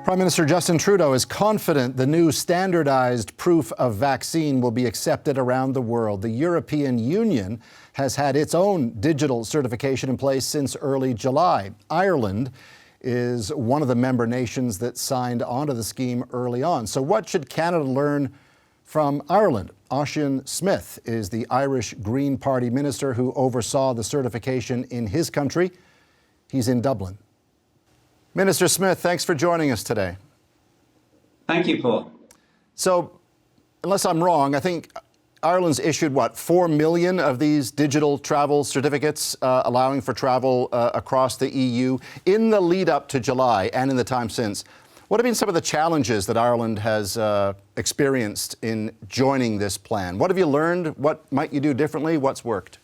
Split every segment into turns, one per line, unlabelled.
Prime Minister Justin Trudeau is confident the new standardized proof of vaccine will be accepted around the world. The European Union has had its own digital certification in place since early July. Ireland is one of the member nations that signed onto the scheme early on. So what should Canada learn from Ireland? Ossian Smyth is the Irish Green Party minister who oversaw the certification in his country. He's in Dublin. Minister Smyth, thanks for joining us today.
Thank you, Paul.
So, unless I'm wrong, I think Ireland's issued, 4 million of these digital travel certificates allowing for travel across the EU in the lead up to July and in the time since. What have been some of the challenges that Ireland has experienced in joining this plan? What have you learned? What might you do differently? What's worked?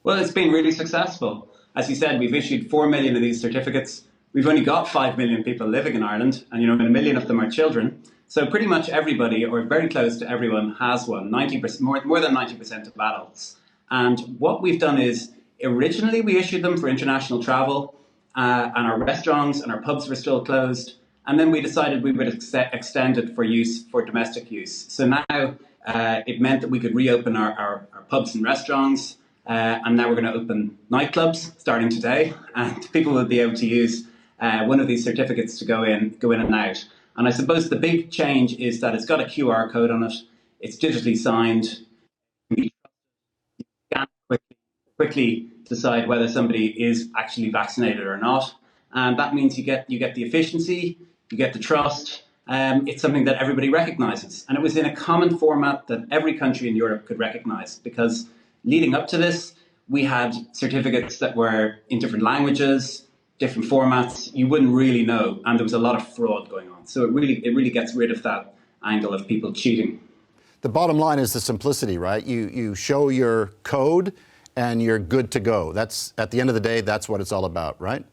Well, it's been really successful. As you said, we've issued 4 million of these certificates. We've only got 5 million people living in Ireland, and 1 million of them are children. So pretty much everybody, or very close to everyone, has one. 90%, more than 90% of adults. And what we've done is, originally we issued them for international travel, and our restaurants and our pubs were still closed. And then we decided we would extend it for use for domestic use. So now it meant that we could reopen our pubs and restaurants. And now we're going to open nightclubs starting today, and people will be able to use one of these certificates to go in and out. And I suppose the big change is that it's got a QR code on it. It's digitally signed. You can quickly decide whether somebody is actually vaccinated or not, and that means you get the efficiency, you get the trust. It's something that everybody recognises, and it was in a common format that every country in Europe could recognise, because leading up to this, we had certificates that were in different languages, different formats. You wouldn't really know, and there was a lot of fraud going on. So it really gets rid of that angle of people cheating.
The bottom line is the simplicity, right? You show your code and you're good to go. That's, at the end of the day, that's what it's all about, right?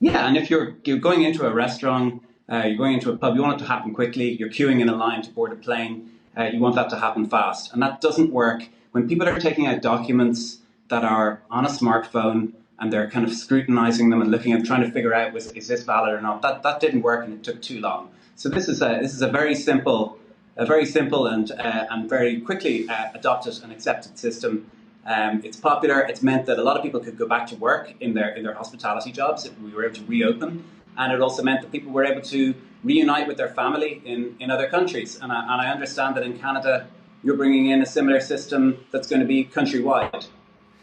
Yeah, and if you're going into a restaurant, you're going into a pub, you want it to happen quickly. You're queuing in a line to board a plane. You want that to happen fast, and that doesn't work when people are taking out documents that are on a smartphone and they're kind of scrutinizing them and looking at trying to figure out is this valid or not. That didn't work, and it took too long. So this is a very simple and very quickly adopted and accepted system. It's popular. It's meant that a lot of people could go back to work in their hospitality jobs if we were able to reopen, and it also meant that people were able to reunite with their family in other countries. And I understand that in Canada, you're bringing in a similar system that's going to be countrywide.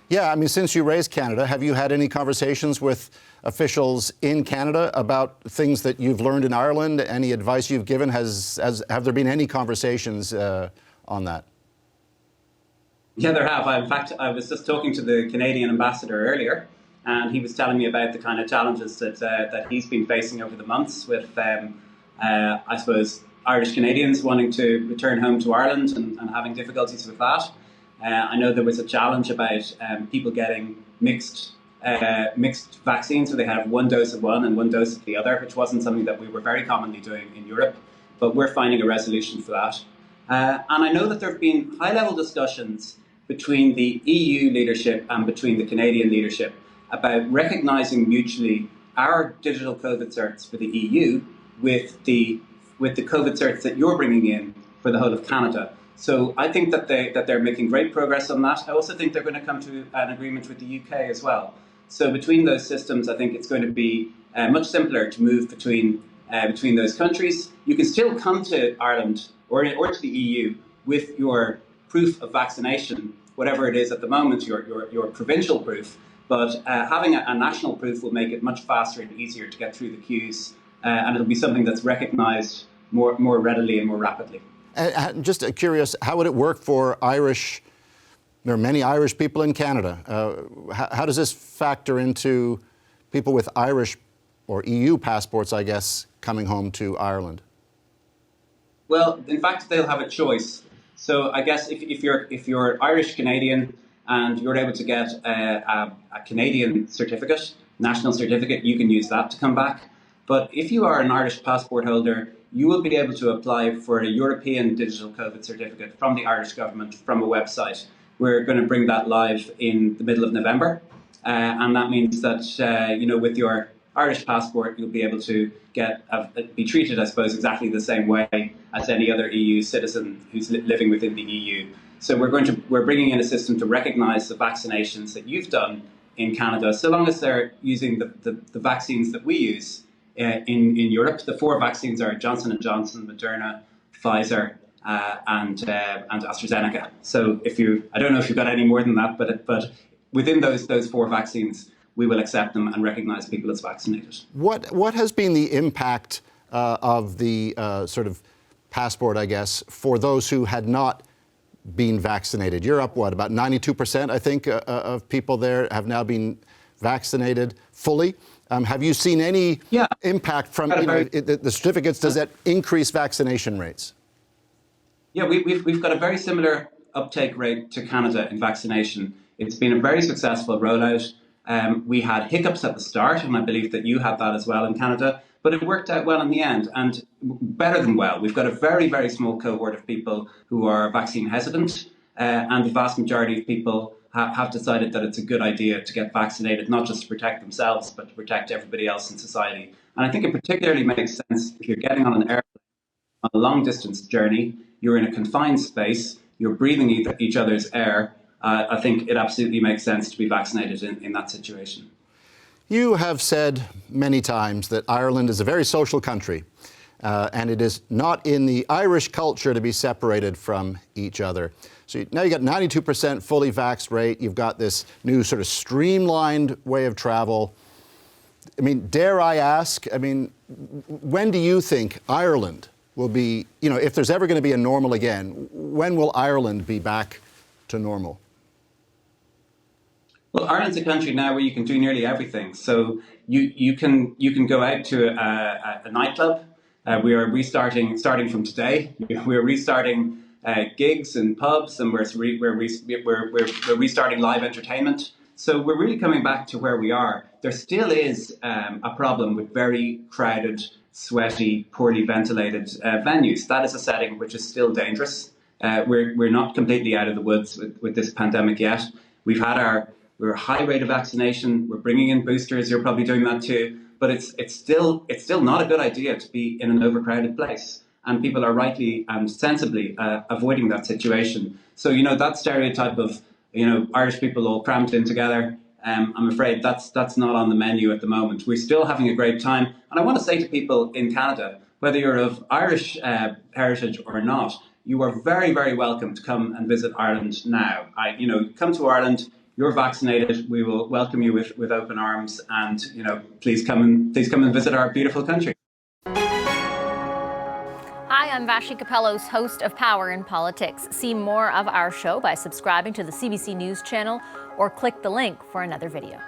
Yeah, I mean, since you raised Canada, have you had any conversations with officials in Canada about things that you've learned in Ireland? Any advice you've given? Have there been any conversations on that?
Yeah, there have. In fact, I was just talking to the Canadian ambassador earlier, and he was telling me about the kind of challenges that he's been facing over the months with, I suppose, Irish Canadians wanting to return home to Ireland and having difficulties with that. I know there was a challenge about people getting mixed vaccines, so they have one dose of one and one dose of the other, which wasn't something that we were very commonly doing in Europe, but we're finding a resolution for that. And I know that there have been high-level discussions between the EU leadership and between the Canadian leadership about recognising mutually our digital COVID certs for the EU with the COVID certs that you're bringing in for the whole of Canada. So I think that they're making great progress on that. I also think they're going to come to an agreement with the UK as well. So between those systems, I think it's going to be much simpler to move between those countries. You can still come to Ireland or to the EU with your proof of vaccination, whatever it is at the moment, your provincial proof. But having a national proof will make it much faster and easier to get through the queues. And it'll be something that's recognised more readily and more rapidly.
Just curious, how would it work for Irish? There are many Irish people in Canada. How does this factor into people with Irish or EU passports, I guess, coming home to Ireland?
Well, in fact, they'll have a choice. So I guess if you're Irish Canadian and you're able to get a Canadian certificate, national certificate, you can use that to come back. But if you are an Irish passport holder, you will be able to apply for a European digital COVID certificate from the Irish government from a website. We're going to bring that live in the middle of November. And that means that, with your Irish passport, you'll be able to be treated, I suppose, exactly the same way as any other EU citizen who's living within the EU. So we're bringing in a system to recognise the vaccinations that you've done in Canada, so long as they're using the vaccines that we use in Europe. The 4 vaccines are Johnson & Johnson, Moderna, Pfizer, and AstraZeneca. So I don't know if you've got any more than that, but within those 4 vaccines, we will accept them and recognise people as vaccinated.
What has been the impact of the sort of passport, I guess, for those who had not been vaccinated? You're up, what, about 92%, I think, of people there have now been vaccinated fully. Have you seen any impact from the certificates? Does that increase vaccination rates?
Yeah, we've got a very similar uptake rate to Canada in vaccination. It's been a very successful rollout. We had hiccups at the start, and I believe that you had that as well in Canada, but it worked out well in the end, and better than well. We've got a very, very small cohort of people who are vaccine hesitant, and the vast majority of people have decided that it's a good idea to get vaccinated, not just to protect themselves, but to protect everybody else in society. And I think it particularly makes sense if you're getting on an airplane on a long-distance journey, you're in a confined space, you're breathing each other's air. I think it absolutely makes sense to be vaccinated in that situation.
You have said many times that Ireland is a very social country, and it is not in the Irish culture to be separated from each other. So now you've got 92% fully vaxxed rate. You've got this new sort of streamlined way of travel. I mean, dare I ask, when do you think Ireland will be, if there's ever going to be a normal again, when will Ireland be back to normal?
Well, Ireland's a country now where you can do nearly everything. So you can go out to a nightclub. We are starting from today. We're restarting gigs and pubs, and we're restarting live entertainment. So we're really coming back to where we are. There still is a problem with very crowded, sweaty, poorly ventilated venues. That is a setting which is still dangerous. We're not completely out of the woods with this pandemic yet. We're a high rate of vaccination. We're bringing in boosters. You're probably doing that too. But it's still not a good idea to be in an overcrowded place. And people are rightly and sensibly avoiding that situation. So, that stereotype of, Irish people all cramped in together, I'm afraid that's not on the menu at the moment. We're still having a great time. And I want to say to people in Canada, whether you're of Irish heritage or not, you are very, very welcome to come and visit Ireland now. Come to Ireland. You're vaccinated. We will welcome you with open arms, and please come and visit our beautiful country.
Hi, I'm Vashi Capellos, host of Power in Politics. See more of our show by subscribing to the CBC News channel or click the link for another video.